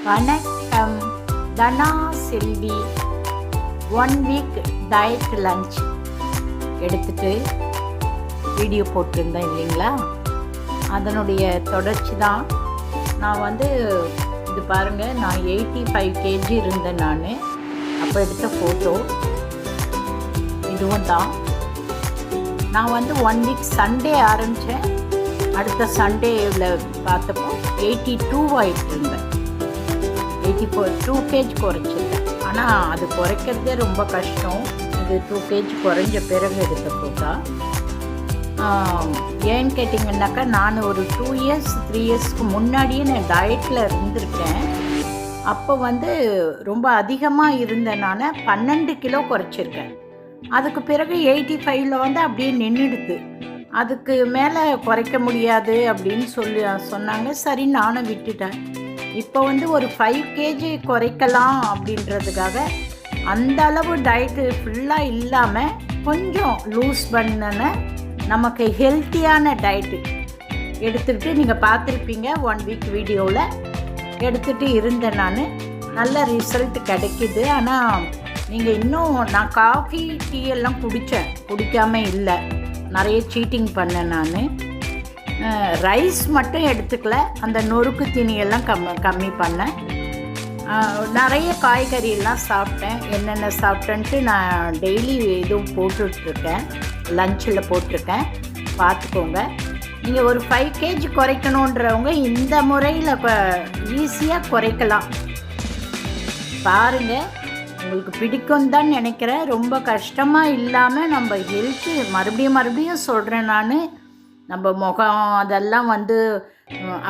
வணக்கம். தனா செல்வி 1 week diet lunch எடுத்துகிட்டு video போட்டிருந்தேன் இல்லைங்களா, அதனுடைய தொடர்ச்சி தான். நான் இது பாருங்கள், நான் 85 kg இருந்தேன். அப்போ எடுத்த ஃபோட்டோ இதுவும் தான். நான் 1 வீக் சண்டே ஆரம்பித்தேன். அடுத்த சண்டேவில் பார்த்தப்போ 82 ஆகிட்டு இருந்தேன். 2 kg குறைச்சிருக்கேன். ஆனால் அது குறைக்கிறதே ரொம்ப கஷ்டம். இது 2 kg குறைஞ்ச பிறகு எடுத்த ஃபோட்டோ. ஏன்னு கேட்டிங்கன்னாக்கா, நான் ஒரு 2 years 3 yearsக்கு முன்னாடியே நான் டயட்டில் இருந்திருக்கேன். அப்போ ரொம்ப அதிகமாக இருந்தேன். நான் 12 கிலோ குறைச்சிருக்கேன். அதுக்கு பிறகு 85ல் அப்படியே நின்றுடுது. அதுக்கு மேலே குறைக்க முடியாது அப்படின்னு சொன்னாங்க. சரி, நானும் விட்டுட்டேன். இப்போ ஒரு 5 kg குறைக்கலாம் அப்படின்றதுக்காக அந்த அளவு டயட்டு ஃபுல்லாக இல்லாமல் கொஞ்சம் லூஸ் பண்ணின நமக்கு ஹெல்த்தியான டயட்டு எடுத்துக்கிட்டு, நீங்கள் பார்த்துருப்பீங்க 1 வீக் வீடியோவில் எடுத்துகிட்டு இருந்தேன். நான் நல்ல ரிசல்ட் கிடைக்கிது. ஆனால் நீங்கள் இன்னும், நான் காஃபி டீ எல்லாம் குடிக்காமல் இல்லை, நிறைய சீட்டிங் பண்ணேன். நான் ரைஸ் மட்டும் எடுத்துக்கல, அந்த நொறுக்கு தீனியெல்லாம் கம்மி பண்ணேன். நிறைய காய்கறியெல்லாம் சாப்பிட்டேன். என்னென்ன சாப்பிட்டேன்ட்டு நான் டெய்லி இதுவும் போட்டுட்ருக்கேன், லஞ்சில் போட்டிருக்கேன், பார்த்துக்கோங்க. நீங்கள் ஒரு 5 kg குறைக்கணுன்றவங்க இந்த முறையில் ஈஸியாக குறைக்கலாம். பாருங்கள், உங்களுக்கு பிடிக்கும் தான் நினைக்கிறேன். ரொம்ப கஷ்டமாக இல்லாமல் நம்ம ஹெல்த்து, மறுபடியும் சொல்கிறேன் நான், நம்ம முகம் அதெல்லாம்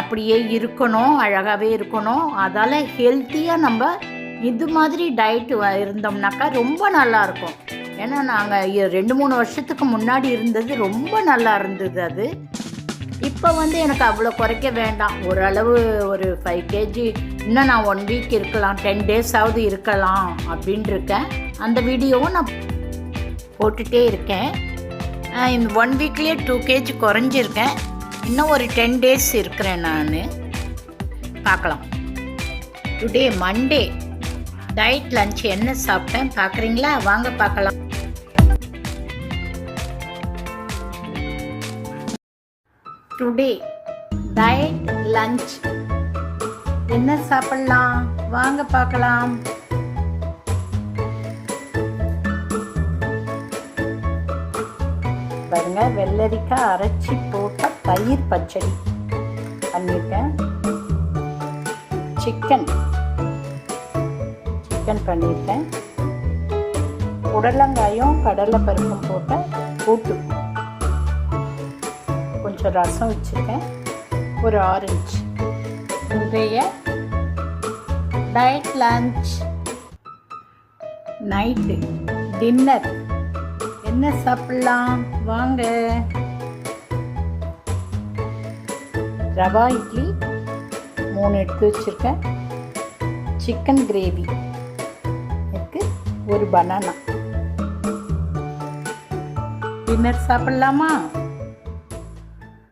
அப்படியே இருக்கணும், அழகாகவே இருக்கணும். அதால் ஹெல்த்தியாக நம்ம இது மாதிரி டயட்டு இருந்தோம்னாக்கா ரொம்ப நல்லாயிருக்கும். ஏன்னா நாங்கள் 2-3 வருஷத்துக்கு முன்னாடி இருந்தது ரொம்ப நல்லா இருந்தது. அது இப்போ எனக்கு அவ்வளோ குறைக்க வேண்டாம். ஓரளவு ஒரு 5 kg இன்னும் நான் 1 வீக் இருக்கலாம், 10 days ஆவது இருக்கலாம் அப்படின்னு இருக்கேன். அந்த வீடியோவும் நான் போட்டுகிட்டே இருக்கேன். இந்த 1 வீக்லேயே 2 kg குறைஞ்சிருக்கேன். இன்னும் ஒரு 10 days இருக்கிறேன். நான் பார்க்கலாம். டுடே மண்டே டயட் லஞ்ச் என்ன சாப்பிட்டேன் பார்க்குறீங்களா? வாங்க பார்க்கலாம். டுடே டயட் லஞ்ச் என்ன சாப்பிடலாம், வாங்க பார்க்கலாம். பாருங்க, வெள்ளரிக்காய் அரைச்சி போட்ட தயிர் பச்சடி பண்ணியிருக்கேன். சிக்கன் பண்ணியிருக்கேன். புடலங்காயும் கடலை பருப்பும் போட்ட கூட்டு, கொஞ்சம் ரசம் வச்சுருக்கேன், ஒரு ஆரஞ்சு. இன்றைய டயட் லஞ்ச். நைட்டு டின்னர் என்ன சாப்பிடலாம் வாங்க. ரவா இட்லி 3 எடுத்து வச்சுருக்கேன். சிக்கன் கிரேவி இருக்கு, ஒரு பனானா. டின்னர் சாப்பிடலாமா?